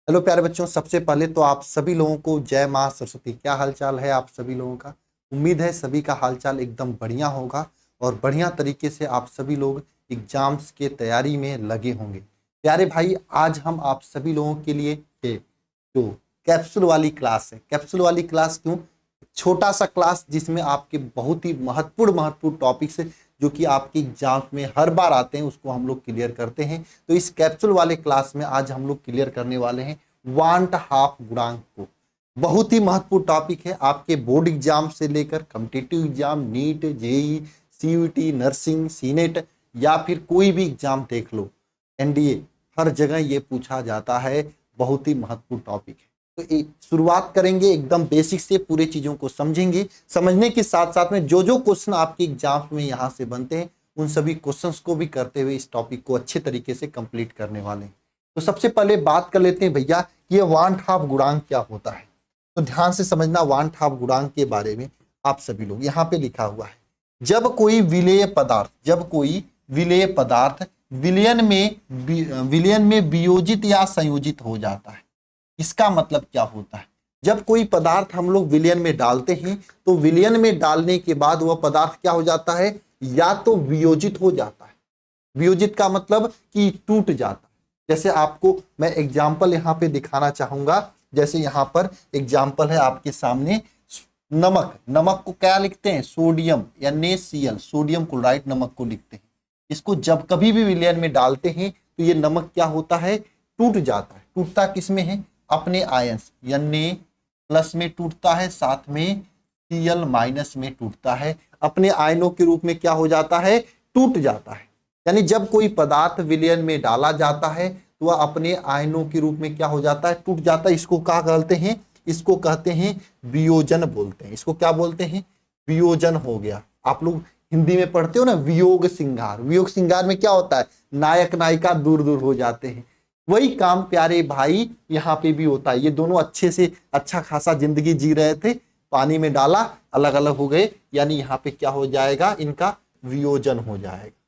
Hello प्यारे बच्चों, सबसे पहले तो आप सभी लोगों को जय माँ सरस्वती। क्या हालचाल है आप सभी लोगों का? उम्मीद है सभी का हालचाल एकदम बढ़िया होगा और बढ़िया तरीके से आप सभी लोग एग्जाम्स के तैयारी में लगे होंगे। प्यारे भाई, आज हम आप सभी लोगों के लिए जो कैप्सूल वाली क्लास है, कैप्सूल वाली क्लास क्यों? छोटा सा क्लास जिसमें आपके बहुत ही महत्वपूर्ण टॉपिक्स जो कि आपके एग्जाम में हर बार आते हैं उसको हम लोग क्लियर करते हैं। तो इस कैप्सूल वाले क्लास में आज हम लोग क्लियर करने वाले हैं वांट हाफ गुणांक को। बहुत ही महत्वपूर्ण टॉपिक है, आपके बोर्ड एग्जाम से लेकर competitive exam, NEET, JEE, CUET, nursing, सीनेट या फिर कोई भी एग्जाम देख लो, एनडीए, हर जगह ये पूछा जाता है। बहुत ही महत्वपूर्ण टॉपिक है। तो शुरुआत करेंगे एकदम बेसिक से, पूरे चीजों को समझेंगे। समझने के साथ साथ में जो जो क्वेश्चन आपके एग्जाम में यहाँ से बनते हैं उन सभी क्वेश्चंस को भी करते हुए इस टॉपिक को अच्छे तरीके से कंप्लीट करने वाले हैं। तो सबसे पहले बात कर लेते हैं भैया, ये वांट हाफ गुणांक क्या होता है। तो ध्यान से समझना वांट हाफ गुणांक के बारे में। आप सभी लोग यहाँ पे लिखा हुआ है, जब कोई विलेय पदार्थ विलयन में वियोजित या संयोजित हो जाता है। इसका मतलब क्या होता है? जब कोई पदार्थ हम लोग विलयन में डालते हैं तो विलयन में डालने के बाद वह पदार्थ क्या हो जाता है? या तो वियोजित हो जाता है। वियोजित का मतलब कि टूट जाता है। जैसे आपको मैं एग्जाम्पल यहाँ पे दिखाना चाहूंगा। जैसे यहाँ पर एग्जाम्पल है आपके सामने, नमक। नमक को क्या लिखते हैं? सोडियम NaCl, सोडियम क्लोराइड नमक को लिखते हैं। इसको जब कभी भी विलयन में डालते हैं तो ये नमक क्या होता है? टूट जाता है। टूटता किस में है? अपने आयंस Na+ में टूटता है, साथ में Cl- में टूटता है। अपने आयनों के रूप में क्या हो जाता है? टूट जाता है। यानी जब कोई पदार्थ विलयन में डाला जाता है तो वह अपने आयनों के रूप में क्या हो जाता है? टूट जाता है। इसको क्या कहते हैं? इसको कहते हैं वियोजन बोलते हैं। इसको क्या बोलते हैं? वियोजन हो गया। आप लोग हिंदी में पढ़ते हो ना, वियोग सिंगार। वियोग सिंगार में क्या होता है? नायक नायिका दूर दूर हो जाते हैं। वही काम प्यारे भाई यहाँ पे भी होता है। ये दोनों अच्छे से अच्छा खासा जिंदगी जी रहे थे, पानी में डाला, अलग अलग हो गए, यानी यहाँ पे क्या हो जाएगा? इनका वियोजन हो जाएगा,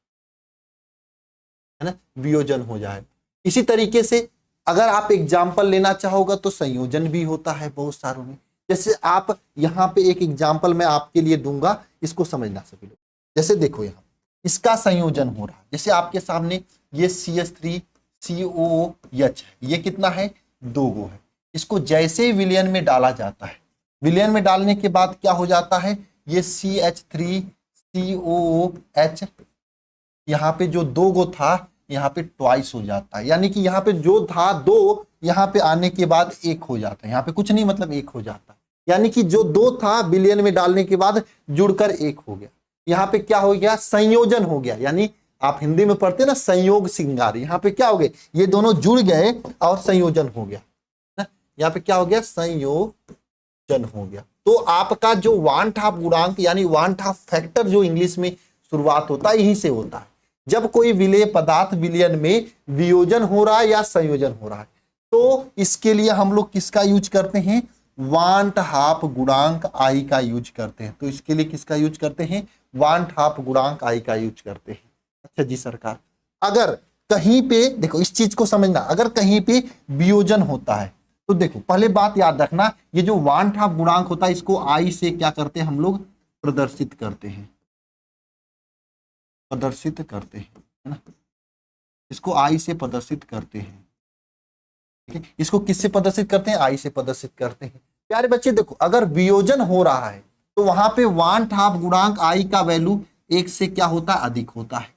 है ना? वियोजन हो जाएगा। इसी तरीके से अगर आप एग्जाम्पल लेना चाहोगे तो संयोजन भी होता है बहुत सारों में। जैसे आप यहाँ पे एक एग्जाम्पल मैं आपके लिए दूंगा, इसको समझना सभी लोग। जैसे देखो यहाँ इसका संयोजन हो रहा है। जैसे आपके सामने ये CH3COOH है, ये कितना है? 2 गो है। इसको जैसे ही विलयन में डाला जाता है, विलयन में डालने के बाद क्या हो जाता है? ये CH3COOH यहाँ पे जो 2 गो था यहाँ पे ट्वाइस हो जाता है। यानी कि यहाँ पे जो था 2, यहाँ पे आने के बाद 1 हो जाता है। यहाँ पे कुछ नहीं, मतलब 1 हो जाता है। यानी कि जो 2 था विलयन में डालने के बाद जुड़कर 1 हो गया। यहाँ पे क्या हो गया? संयोजन हो गया। यानी आप हिंदी में पढ़ते ना, संयोग सिंगार। यहाँ पे क्या हो गए? ये दोनों जुड़ गए और संयोजन हो गया ना। यहाँ पे क्या हो गया? संयोजन हो गया। तो आपका जो वांट हाफ गुणांक यानी वांट हाफ फैक्टर जो इंग्लिश में शुरुआत होता है, यहीं से होता है। जब कोई विलेय पदार्थ विलयन में वियोजन हो रहा है या संयोजन हो रहा है तो इसके लिए हम लोग किसका यूज करते हैं? वांट हाफ गुणांक आई का यूज करते हैं। तो इसके लिए किसका यूज करते हैं? वांट हाफ गुणांक आई का यूज करते हैं। अच्छा जी सरकार, अगर कहीं पे देखो, इस चीज को समझना, अगर कहीं पे वियोजन होता है तो देखो पहले बात याद रखना, ये जो वांट हाफ गुणांक होता है इसको आई से क्या करते हैं हम लोग? प्रदर्शित करते हैं, प्रदर्शित करते हैं, है ना? इसको आई से प्रदर्शित करते हैं। ठीक है, इसको किससे प्रदर्शित करते हैं? आई से प्रदर्शित करते हैं। प्यारे बच्चे देखो, अगर वियोजन हो रहा है तो वहां पे वांट हाफ गुणांक आई का वैल्यू 1 से क्या होता है? अधिक होता है।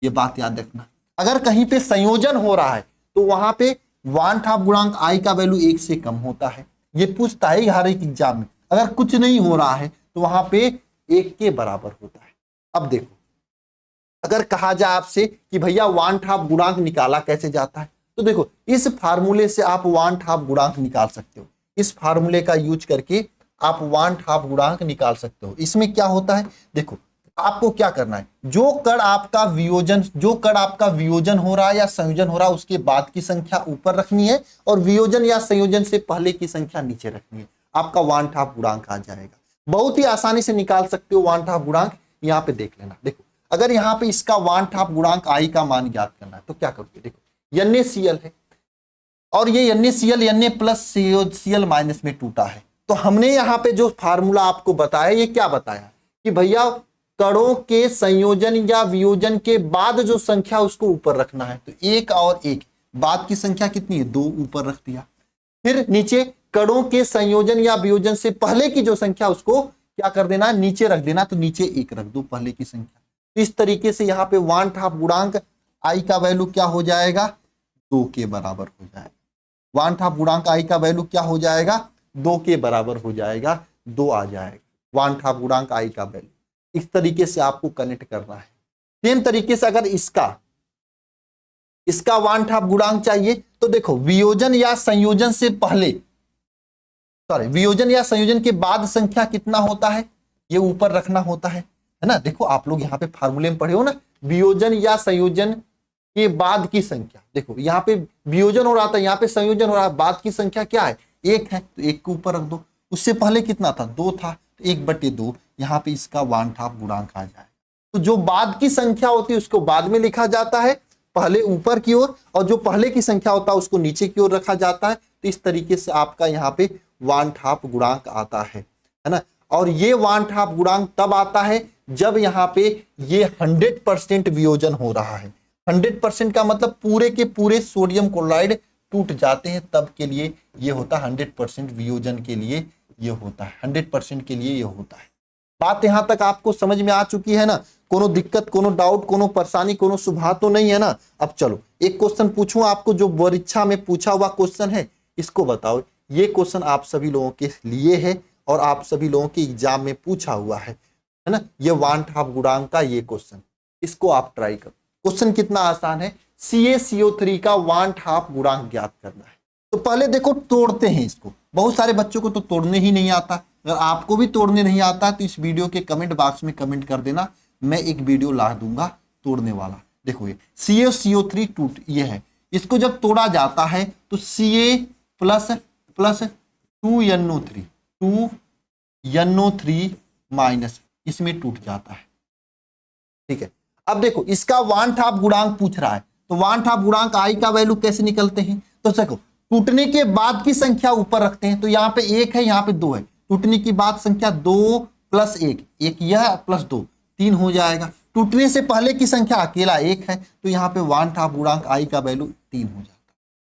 ये बात याद रखना। अगर कहीं पे संयोजन हो रहा है तो वहां पे वांट हाफ गुणांक आई का वैल्यू 1 से कम होता है। ये पूछता है हर एक एग्जाम में। अगर कुछ नहीं हो रहा है तो वहां पे 1 के बराबर होता है। अब देखो, अगर कहा जाए आपसे कि भैया वांट हाफ गुणांक निकाला कैसे जाता है, तो देखो इस फार्मूले से आप वांट हाफ गुणांक निकाल सकते हो। इस फार्मूले का यूज करके आप वांट हाफ गुणांक निकाल सकते हो। इसमें क्या होता है? देखो आपको क्या करना है, जो कण आपका वियोजन हो रहा है या संयोजन हो रहा है उसके बाद की संख्या ऊपर रखनी है और वियोजन या संयोजन से पहले की संख्या नीचे रखनी है। आपका वांट हाफ गुणांक आ जाएगा। बहुत ही आसानी से निकाल सकते हो वांट हाफ गुणांक। यहाँ पे देख लेना, देखो अगर यहाँ पे इसका वांट हाफ गुणांक आई का मान ज्ञात करना है तो क्या करोगे? देखो NaCl है, और ये NaCl Na plus Cl minus में टूटा है। तो हमने यहाँ पे जो फार्मूला आपको बताया, ये क्या बताया कि भैया कणों के संयोजन या वियोजन के बाद जो संख्या उसको ऊपर रखना है। तो 1 और 1, बाद की संख्या कितनी है, 2 ऊपर रख दिया। फिर नीचे कणों के संयोजन या वियोजन से पहले की जो संख्या उसको क्या कर देना, नीचे रख देना। तो नीचे 1 रख दो पहले की संख्या। तो इस तरीके से यहाँ पे 1/2 गुणांक आई का वैल्यू क्या हो जाएगा, 2 के बराबर हो जाएगा। 1/2 गुणांक आई का वैल्यू क्या हो जाएगा, 2 के बराबर हो जाएगा, 2 आ जाएगा 1/2 गुणांक आई का वैल्यू। इस तरीके से आपको कनेक्ट करना है। सेम तरीके से अगर इसका 1/2 गुणांक चाहिए तो देखो वियोजन या संयोजन से पहले, सॉरी वियोजन या संयोजन के बाद संख्या कितना होता है, ये ऊपर रखना होता है ना। देखो आप लोग यहाँ पे फार्मूले में पढ़े हो ना, वियोजन या संयोजन के बाद की संख्या। देखो यहाँ पे वियोजन हो रहा था, यहाँ पे संयोजन हो रहा है, बाद की संख्या क्या है, 1 है, तो 1 के ऊपर रख दो। उससे पहले कितना था, 2 था, तो 1/2 यहाँ पे इसका 1/2 गुणांक आ जाए। तो जो बाद की संख्या होती है उसको बाद में लिखा जाता है, पहले ऊपर की ओर, और जो पहले की संख्या होता है उसको नीचे की ओर रखा जाता है। तो इस तरीके से आपका यहाँ पे 1/2 गुणांक आता है ना। और ये 1/2 गुणांक तब आता है जब यहाँ पे ये 100% वियोजन हो रहा है। 100% का मतलब पूरे के पूरे सोडियम क्लोराइड टूट जाते हैं, तब के लिए ये होता है 100% वियोजन के लिए ये होता है, 100% के लिए ये होता है। बात यहां तक आपको समझ में आ चुकी है ना, कोनो दिक्कत, कोनो डाउट, कोनो परेशानी, कोनो सुझाव तो नहीं है ना। अब चलो एक क्वेश्चन पूछूं आपको, जो परीक्षा में पूछा हुआ क्वेश्चन है, इसको बताओ। ये क्वेश्चन आप सभी लोगों के लिए है और आप सभी लोगों के एग्जाम में पूछा हुआ है ना। ये 1/2 गुणांक का ये क्वेश्चन, इसको आप ट्राई करो। क्वेश्चन कितना आसान है, CaCO3 का 1/2 गुणांक ज्ञात करना है। तो पहले देखो तोड़ते हैं इसको। बहुत सारे बच्चों को तो तोड़ने ही नहीं आता। अगर आपको भी तोड़ने नहीं आता तो इस वीडियो के कमेंट बॉक्स में कमेंट कर देना, मैं एक वीडियो ला दूंगा तोड़ने वाला। देखो ये CaCO3 टूट ये है, इसको जब तोड़ा जाता है तो Ca प्लस 2NO3 माइनस इसमें टूट जाता है। ठीक है, अब देखो इसका 1/2 गुणांक पूछ रहा है, तो 1/2 गुणांक आई का वैल्यू कैसे निकलते हैं। तो देखो टूटने के बाद की संख्या ऊपर रखते हैं। तो यहाँ पे 1 है, यहाँ पे 2 है, टूटने की बाद संख्या 2 प्लस 1, 1 यह प्लस 2 3 हो जाएगा। टूटने से पहले की संख्या अकेला 1 है, तो यहाँ पे 1/2 गुणांक आई का वैल्यू 3 हो जाता है।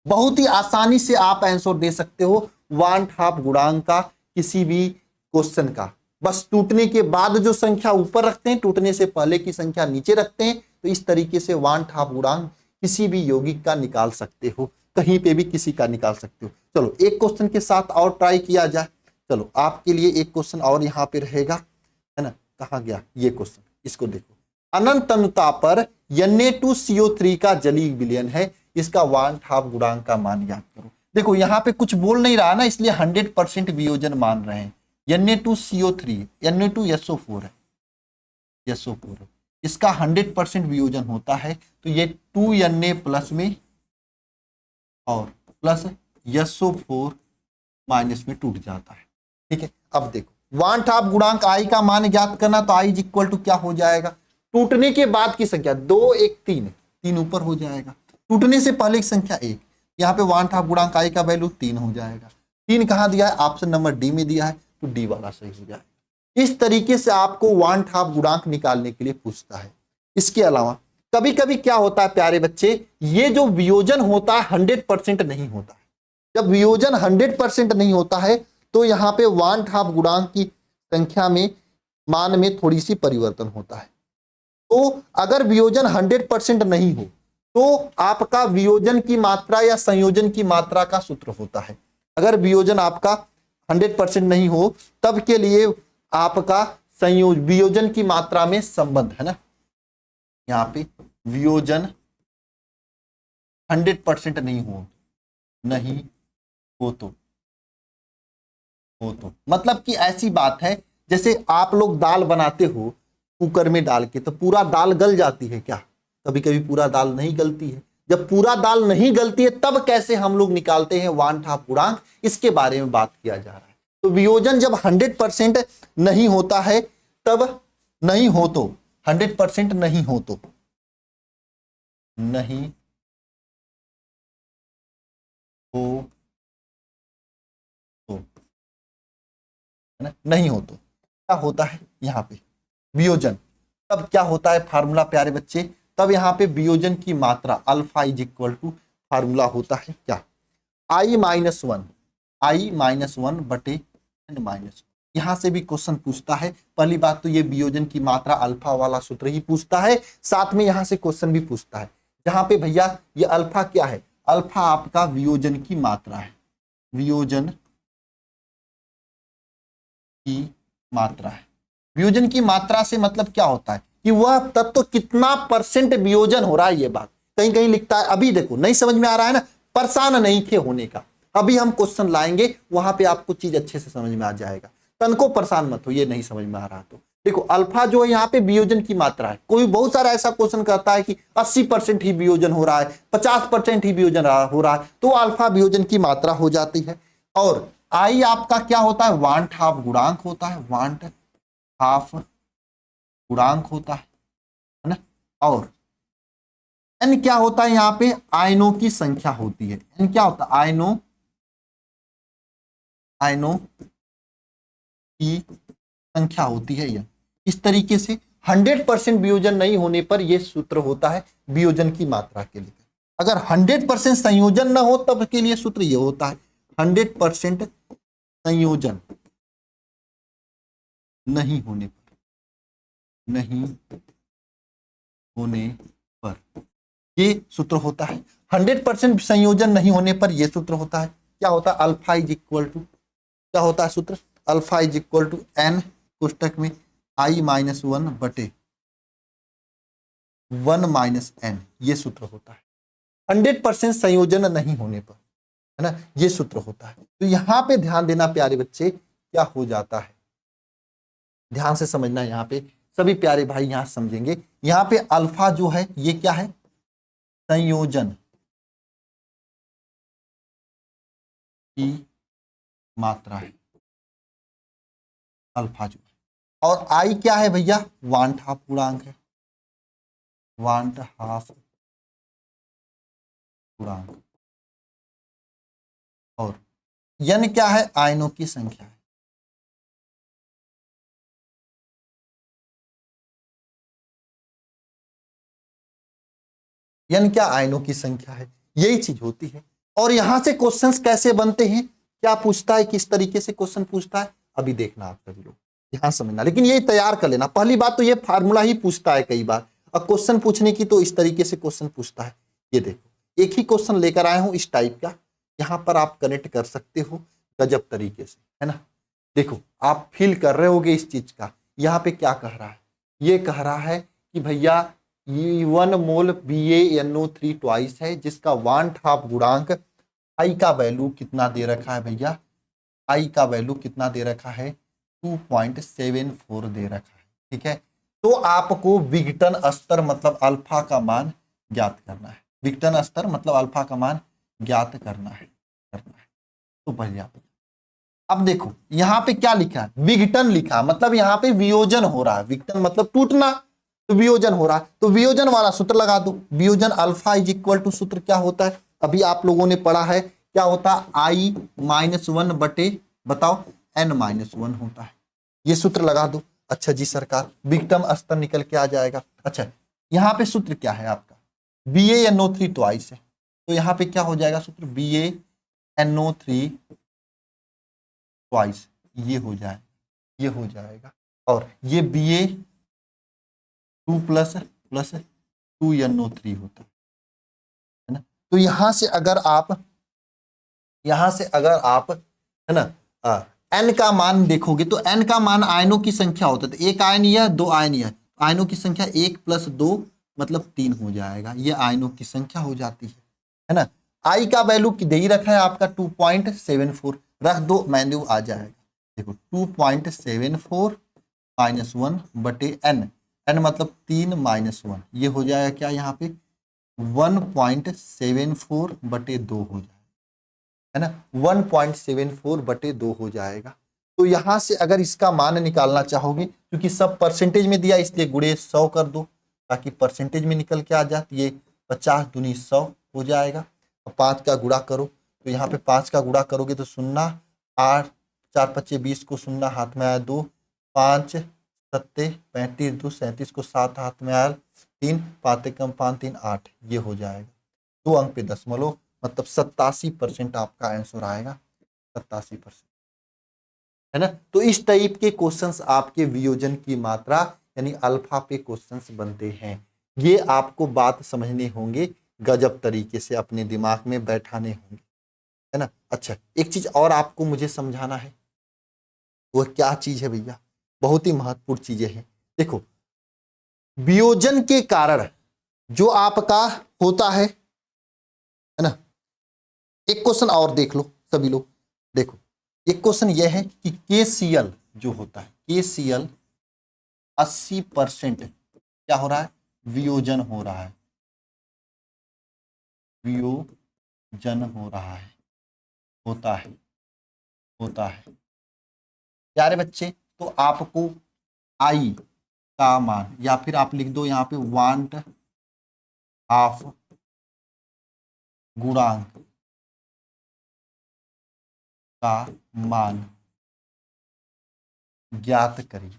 बहुत ही आसानी से आप आंसर दे सकते हो 1/2 गुणांक का किसी भी क्वेश्चन का। बस टूटने के बाद जो संख्या ऊपर रखते हैं, टूटने से पहले की संख्या नीचे रखते हैं। तो इस तरीके से 1/2 गुणांक किसी भी यौगिक का निकाल सकते हो, कहीं पे भी किसी का निकाल सकते हो। चलो एक क्वेश्चन के साथ और ट्राई किया जाए। चलो आपके लिए एक क्वेश्चन और यहाँ पे रहेगा, है ना। कहाँ गया ये क्वेश्चन, इसको देखो। अनंत अनुता पर Na2CO3 का जलीय विलयन है, इसका 1/2 गुणांक का मान ज्ञात करो। देखो यहाँ पे कुछ बोल नहीं रहा ना, इसलिए 100% वियोजन मान रहे हैं। Na2CO3 Na2SO4 है, SO4 है, इसका 100% वियोजन होता है। तो ये 2Na प्लस में और प्लस SO4 माइनस में टूट जाता है। ठीक है, अब देखो 1/2 गुणांक आई का मान ज्ञात करना, तो आई इक्वल टू क्या हो जाएगा, टूटने के बाद की संख्या 2 1 3 ऊपर हो जाएगा, टूटने से पहले की संख्या 1। यहाँ पे 1/2 गुणांक आई का वैल्यू 3 हो जाएगा। 3 कहाँ दिया है, ऑप्शन नंबर डी में दिया है, तो डी वाला सही हो जाएगा। इस तरीके से आपको 1/2 गुणांक निकालने के लिए पूछता है। इसके अलावा कभी कभी क्या होता है प्यारे बच्चे, ये जो वियोजन होता है 100% नहीं होता है। जब वियोजन 100% नहीं होता है तो यहाँ पे 1/2 गुणांक की संख्या में मान में थोड़ी सी परिवर्तन होता है। तो अगर वियोजन 100% नहीं हो तो आपका वियोजन की मात्रा या संयोजन की मात्रा का सूत्र होता है। अगर वियोजन आपका 100% नहीं हो तब के लिए आपका वियोजन की मात्रा में संबंध है ना, यहाँ पे वियोजन 100% नहीं हो तो मतलब कि ऐसी बात है, जैसे आप लोग दाल बनाते हो कुकर में डाल के, तो पूरा दाल गल जाती है क्या, कभी कभी पूरा दाल नहीं गलती है। जब पूरा दाल नहीं गलती है तब कैसे हम लोग निकालते हैं 1/2 गुणांक, इसके बारे में बात किया जा रहा है। तो वियोजन जब 100% नहीं होता है तब नहीं हो तो 100% नहीं हो तो हो तो, है ना, नहीं हो तो क्या होता है यहाँ पे वियोजन। तब क्या होता है फार्मूला प्यारे बच्चे, तब यहाँ पे वियोजन की मात्रा alpha is equal to formula होता है क्या, I-1, I-1 बटे n-1। यहां से भी क्वेश्चन पूछता है। पहली बात तो ये वियोजन की मात्रा अल्फा वाला सूत्र ही पूछता है, साथ में यहां से क्वेश्चन भी पूछता है जहां पे भैया ये अल्फा क्या है, अल्फा आपका वियोजन की मात्रा है, वियोजन की मात्रा है। वियोजन की मात्रा से मतलब क्या होता है कि वह तत्व कितना परसेंट वियोजन हो रहा है, ये बात कहीं कहीं लिखता है। अभी देखो नहीं समझ में आ रहा है ना, परेशान नहीं थे होने का, अभी हम क्वेश्चन लाएंगे वहां पे आपको चीज अच्छे से समझ में आ जाएगा। तन को परेशान मत हो, ये नहीं समझ में आ रहा तो देखो अल्फा जो है यहाँ पे वियोजन की मात्रा है। कोई बहुत सारा ऐसा क्वेश्चन करता है कि 80% ही वियोजन हो रहा है, 50% ही वियोजन हो रहा है, तो अल्फा वियोजन की मात्रा हो जाती है। और आई आपका क्या होता है, वांट हाफ गुणांक होता है, वांट हाफ गुणांक होता है ना। और एन क्या होता है, यहाँ पे आयनों की संख्या होती है। एन क्या होता है, आयनों की संख्या होती है। यह इस तरीके से 100% वियोजन नहीं होने पर यह सूत्र होता है वियोजन की मात्रा के लिए। अगर 100% संयोजन ना हो तब के लिए सूत्र यह होता है 100% संयोजन नहीं होने पर ये सूत्र होता है। 100% संयोजन नहीं होने पर यह सूत्र होता है, क्या होता है, अल्फा इज इक्वल टू, क्या होता है सूत्र, alpha is equal to N पुस्तक में I-1 बटे 1 माइनस एन, ये सूत्र होता है 100% संयोजन नहीं होने पर, है ना, ये सूत्र होता है। तो यहां पे ध्यान देना प्यारे बच्चे, क्या हो जाता है, ध्यान से समझना, यहाँ पे सभी प्यारे भाई यहां समझेंगे। यहाँ पे अल्फा जो है ये क्या है, संयोजन की मात्रा है अल्फा जो है। और आई क्या है भैया, वांट हाफ गुणांक है, वांट हाफ गुणांक। और यन क्या है, आयनों की संख्या है। यन क्या, आयनों की संख्या है, यही चीज होती है। और यहां से क्वेश्चंस कैसे बनते हैं, क्या पूछता है, किस तरीके से क्वेश्चन पूछता है, अभी देखना आप सभी लोग, ध्यान समझना, लेकिन ये तैयार कर लेना। पहली बात तो ये फार्मूला ही पूछता है कई बार, अब क्वेश्चन पूछने की तो इस तरीके से क्वेश्चन पूछता है। ये देखो एक ही क्वेश्चन लेकर आया हूं इस टाइप का, यहां पर आप कनेक्ट कर सकते हो गजब तरीके से, है ना। देखो आप फील कर रहे होगे इस चीज का, यहाँ पे क्या कह रहा है, ये कह रहा है कि भैया ये 1 मोल BaNO3 ट्वाइस है, जिसका वांट हाफ गुणांक आई का वैल्यू कितना दे रखा है भैया, आई का वैल्यू कितना दे रखा है, 2.74 दे रखा है, ठीक है। तो आपको विघटन स्तर मतलब अल्फा का मान ज्ञात करना है, विघटन स्तर मतलब अल्फा का मान ज्ञात करना है। तो पहले आप अब देखो यहाँ पे क्या लिखा है, विघटन लिखा, मतलब यहाँ पे वियोजन हो रहा है, विघटन मतलब टूटना, तो वियोजन हो रहा है, तो वियोजन वाला सूत्र लगा दो, वियोजन अल्फा इज इक्वल टू, सूत्र क्या होता है, अभी आप लोगों ने पढ़ा है, क्या होता है, I-1 बटे बताओ N-1 होता है, ये सूत्र लगा दो। अच्छा जी सरकार, विघटन स्तर निकल के आ जाएगा। अच्छा यहाँ पे सूत्र क्या है आपका, BaNO3 ट्वाइस है, तो यहाँ पे क्या हो जाएगा सूत्र, BaNO3 ट्वाइस, ये हो जाए, ये हो जाएगा। और ये Ba2 प्लस प्लस 2NO3 होता है ना। तो यहां से अगर आप है ना एन का मान देखोगे तो एन का मान आयनों की संख्या होता है, तो एक आयन या दो आयन या आयनों की संख्या 1 + 2 मतलब 3 हो जाएगा, ये आयनों की संख्या हो जाती है ना। आई का वैल्यू दे ही रखा है आपका 2.74, रख दो वैल्यू आ जाएगा, देखो 2.74 - 1 बटे n, n मतलब 3 - 1, ये हो जाएगा क्या यहाँ पे 1.74 बटे 2 हो जाएगा, है ना, 1.74 बटे 2 हो जाएगा। तो यहां से अगर इसका मान निकालना चाहोगे, क्योंकि सब परसेंटेज में दिया इसलिए गुणे 100 कर दो ताकि परसेंटेज में निकल के आ जाए, ये 50 दूनी 100 हो जाएगा, और 5 का गुणा करो तो यहाँ पे 5 का गुणा करोगे तो 0, 8, 4 5 20 को 0 हाथ में आया 2, 5 7 35 2 37 को 7 हाथ में आया 3, 5 कम 5 3 8, ये हो जाएगा 2 अंक पे दशमलव, मतलब 87% आपका आंसर आएगा, 87%, है ना। तो इस टाइप के क्वेश्चंस आपके वियोजन की मात्रा यानी अल्फा पे क्वेश्चंस बनते हैं। ये आपको बात समझने होंगे, गजब तरीके से अपने दिमाग में बैठाने होंगे, है ना। अच्छा, एक चीज और आपको मुझे समझाना है, वो क्या चीज है भैया, बहुत ही महत्वपूर्ण चीजें हैं। देखो, वियोजन के कारण जो आपका होता है ना, एक क्वेश्चन और देख लो सभी लोग, देखो एक क्वेश्चन यह है कि KCl जो होता है, KCl 80% क्या हो रहा है, वियोजन हो रहा है, वियोजन हो रहा है, होता है प्यारे बच्चे। तो आपको आई का मान, या फिर आप लिख दो यहाँ पे वांट ऑफ गुणांक का मान ज्ञात करिए,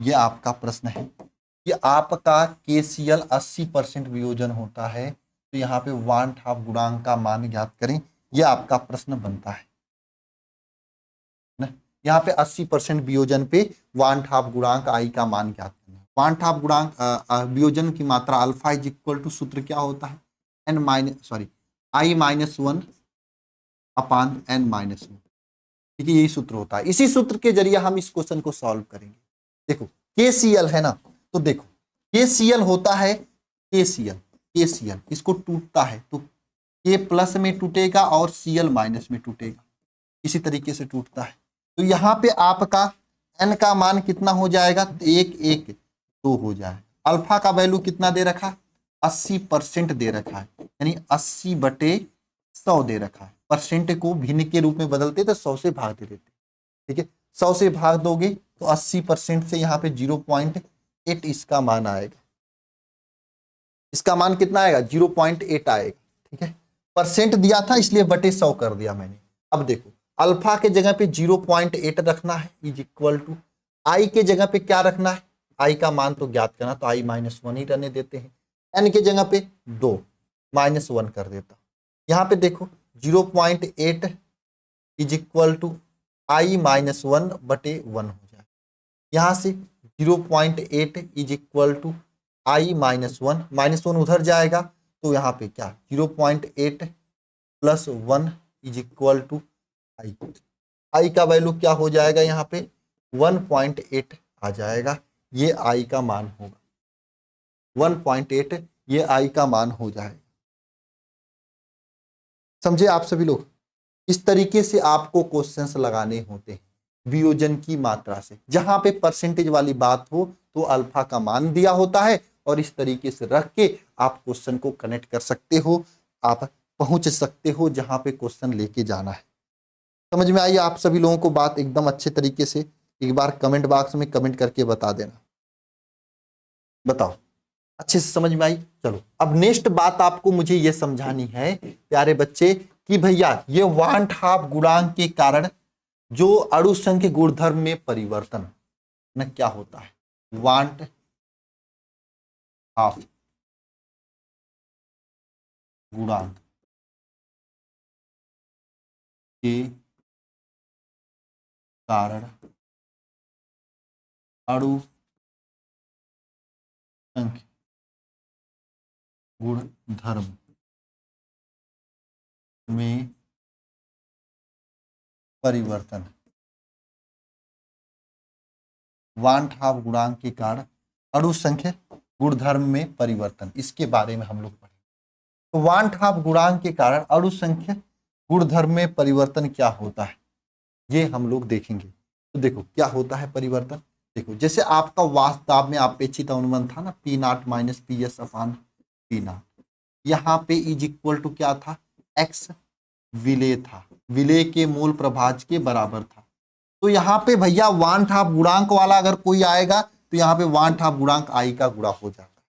ये आपका प्रश्न है कि आपका KCl 80% वियोजन होता है, तो यहाँ पे वांट ऑफ गुणांक का मान ज्ञात करें, ये आपका प्रश्न बनता है ना। यहाँ पे 80% वियोजन पे वांट ऑफ गुणांक आई का मान ज्ञात करना है। वांट ऑफ गुणांक वियोजन की मात्रा अल्फा इज इक्वल टू, सूत्र क्या होता है, I-1 अपान N-1, ठीक है, यही सूत्र होता है। इसी सूत्र के जरिए हम इस क्वेश्चन को सॉल्व करेंगे। देखो KCl है ना, तो देखो KCl होता है, KCl इसको टूटता है तो K प्लस में टूटेगा और Cl माइनस में टूटेगा, इसी तरीके से टूटता है। तो यहाँ पे आपका N का मान कितना हो जाएगा, 1 1 2 हो जाए। अल्फा का वैल्यू कितना दे रखा है, 80% दे रखा है, यानी 80/100 दे रखा है। परसेंट को भिन्न के रूप में बदलते तो 100 से भाग दे देते, ठीक है। 100 से भाग दोगे तो 80% से यहाँ पे 0.8 इसका मान आएगा, इसका मान कितना आएगा, 0.8 आएगा, ठीक है। परसेंट दिया था इसलिए बटे 100 कर दिया मैंने। अब देखो अल्फा के जगह पे 0.8 रखना है, इज इक्वल टू आई के जगह पे क्या रखना है, आई का मान तो ज्ञात करना, तो I-1 ही रहने देते हैं। एन के जगह पे 2 -1 कर देता। यहाँ पे देखो 0.8 इज इक्वल टू I-1/1 हो जाए। यहाँ से 0.8 इज इक्वल टू I-1, -1 उधर जाएगा तो यहाँ पे क्या 0.8 + 1 इज इक्वल टू आई। आई का वैल्यू क्या हो जाएगा, यहाँ पे 1.8 आ जाएगा, ये आई का मान होगा 1.8, ये आई का मान हो जाएगा। समझे आप सभी लोग, इस तरीके से आपको क्वेश्चंस लगाने होते हैं वियोजन की मात्रा से। जहां पे परसेंटेज वाली बात हो तो अल्फा का मान दिया होता है, और इस तरीके से रख के आप क्वेश्चन को कनेक्ट कर सकते हो, आप पहुंच सकते हो जहां पे क्वेश्चन लेके जाना है। समझ में आई आप सभी लोगों को बात एकदम अच्छे तरीके से? एक बार कमेंट बॉक्स में कमेंट करके बता देना, बताओ अच्छे से समझ में आई। चलो अब नेक्स्ट बात आपको मुझे ये समझानी है प्यारे बच्चे कि भैया ये वांट ऑफ गुणांक के कारण जो अणु संख्या गुणधर्म में परिवर्तन न क्या होता है, वांट ऑफ गुणांक के कारण अणु संख्या गुणधर्म में परिवर्तन, वांट ऑफ गुणांक के कारण अणु संख्या गुणधर्म में परिवर्तन, इसके बारे में हम लोग पढ़ेंगे। तो वांट ऑफ गुणांक के कारण अणु संख्या गुणधर्म में परिवर्तन क्या होता है, ये हम लोग देखेंगे। तो देखो क्या होता है परिवर्तन, देखो जैसे आपका वास्तव में अपेक्षित अनुबंध था ना, P0 - PS/P0, यहाँ पे इज इक्वल टू क्या था, x विलेय था, विलेय के मूल प्रभाज्य के बराबर था। तो यहाँ पे भैया वांट ऑफ गुणांक वाला अगर कोई आएगा तो यहाँ पे वांट ऑफ गुणांक आई का गुणा हो जाता है।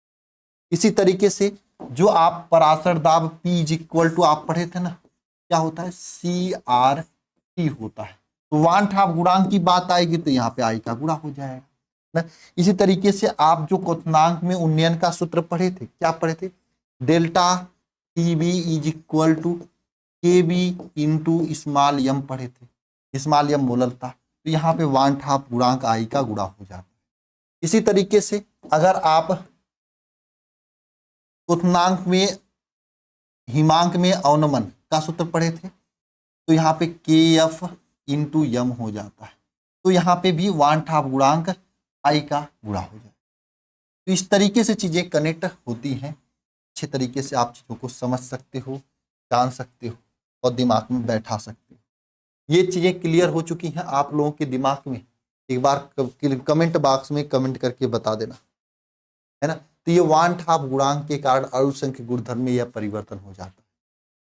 इसी तरीके से जो आप पराशर दाब P इज इक्वल टू आप पढ़े थे ना, क्या होता है, CRT होता है। तो वांट हाफ गुणांक की बात आएगी तो यहाँ पे आई का गुणा हो जाएगा ना। इसी तरीके से आप जो क्वथनांक में उन्नयन का सूत्र पढ़े थे, क्या पढ़े थे, delta TB is equal to KB into small यम पढ़े थे, स्मॉल यम मोलरता। तो यहाँ पे वांट हाफ गुणांक आई का गुणा हो जाता है। इसी तरीके से अगर आप क्वथनांक में हिमांक में अवनमन का सूत्र पढ़े थे तो यहाँ पे KF इंटू यम हो जाता है। तो यहाँ पे भी वांट हाफ गुणांक आई का गुणा हो जाता है। तो इस तरीके से चीजें कनेक्ट होती हैं। अच्छे तरीके से आप चीजों को समझ सकते हो, जान सकते हो और दिमाग में बैठा सकते हो। ये चीजें क्लियर हो चुकी हैं आप लोगों के दिमाग में, एक बार कमेंट बॉक्स में कमेंट करके बता देना, है ना। तो ये वांट हाफ गुणांक के कारण अणु संख्या गुणधर्म में यह परिवर्तन हो जाता है।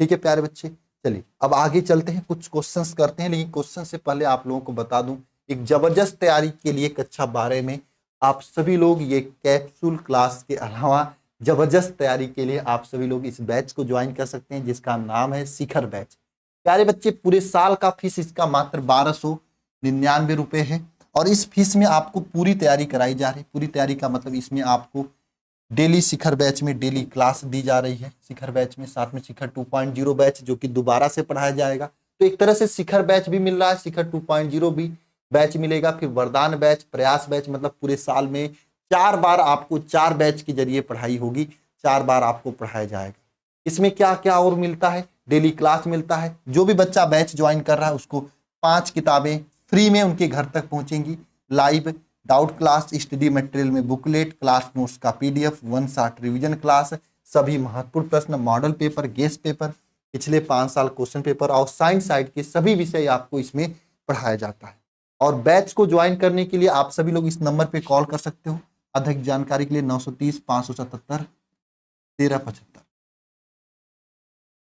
ठीक है प्यारे बच्चे, चलिए अब आगे चलते हैं, कुछ क्वेश्चंस करते हैं। लेकिन क्वेश्चन से पहले आप लोगों को बता दूं, एक जबरदस्त तैयारी के लिए कक्षा 12 में आप सभी लोग ये कैप्सूल क्लास के अलावा जबरदस्त तैयारी के लिए आप सभी लोग इस बैच को ज्वाइन कर सकते हैं जिसका नाम है शिखर बैच। प्यारे बच्चे, पूरे साल का फीस इसका मात्र 1299 रुपए है और इस फीस में आपको पूरी तैयारी कराई जा रही है। पूरी तैयारी का मतलब इसमें आपको डेली शिखर बैच में डेली क्लास दी जा रही है शिखर बैच में, साथ में शिखर 2.0 बैच जो कि दोबारा से पढ़ाया जाएगा। तो एक तरह से शिखर बैच भी मिल रहा है, शिखर 2.0 भी बैच मिलेगा, फिर वरदान बैच, प्रयास बैच, मतलब पूरे साल में 4 बार आपको 4 बैच के जरिए पढ़ाई होगी, 4 बार आपको पढ़ाया जाएगा। इसमें क्या क्या और मिलता है, डेली क्लास मिलता है। जो भी बच्चा बैच ज्वाइन कर रहा है उसको 5 किताबें फ्री में उनके घर तक पहुंचेंगी, live doubt class, study material में बुकलेट, क्लास नोट्स का PDF, 1 शॉट रिवीजन क्लास, सभी महत्वपूर्ण प्रश्न, मॉडल पेपर, गेस्ट पेपर, पिछले 5 साल क्वेश्चन पेपर और साइंस साइड के सभी विषय आपको इसमें पढ़ाया जाता है। और बैच को ज्वाइन करने के लिए आप सभी लोग इस नंबर पे कॉल कर सकते हो। अधिक जानकारी के लिए 930 577 1375।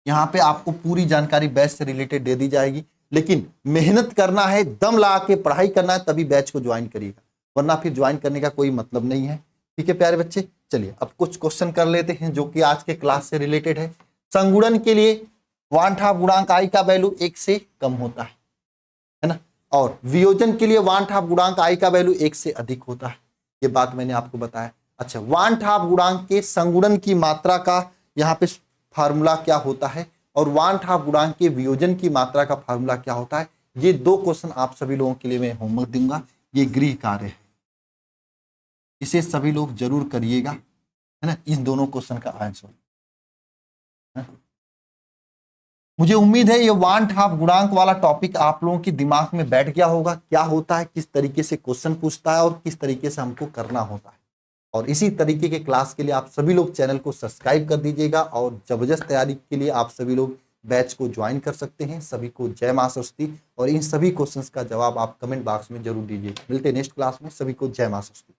यहाँ पे आपको पूरी जानकारी बैच से रिलेटेड दे दी जाएगी, लेकिन मेहनत करना है, दम लगा के पढ़ाई करना है, तभी बैच को ज्वाइन करिएगा, वरना फिर ज्वाइन करने का कोई मतलब नहीं है। ठीक है प्यारे बच्चे, चलिए अब कुछ क्वेश्चन कर लेते हैं जो कि आज के क्लास से रिलेटेड है। संगुणन के लिए वांट हाफ गुणांक आई का वैल्यू 1 से कम होता है ना, और वियोजन के लिए वांट हाफ गुणांक आई का वैल्यू 1 से अधिक होता है। ये बात मैंने आपको बताया। अच्छा, वांट हाफ गुणांक के संगुणन की मात्रा का यहाँ पे फार्मूला क्या होता है और वांट हाफ गुणांक के वियोजन की मात्रा का फार्मूला क्या होता है, ये 2 क्वेश्चन आप सभी लोगों के लिए मैं होमवर्क दूंगा। ये गृह कार्य है, इसे सभी लोग जरूर करिएगा, है ना, इन दोनों क्वेश्चन का आंसर। मुझे उम्मीद है ये वांट हाफ गुणांक वाला टॉपिक आप लोगों के दिमाग में बैठ गया होगा, क्या होता है, किस तरीके से क्वेश्चन पूछता है और किस तरीके से हमको करना होता है। और इसी तरीके के क्लास के लिए आप सभी लोग चैनल को सब्सक्राइब कर दीजिएगा और जबरदस्त तैयारी के लिए आप सभी लोग बैच को ज्वाइन कर सकते हैं। सभी को जय मां सरस्वती और इन सभी क्वेश्चंस का जवाब आप कमेंट बॉक्स में जरूर दीजिए। मिलते हैं नेक्स्ट क्लास में, सभी को जय मां सरस्वती।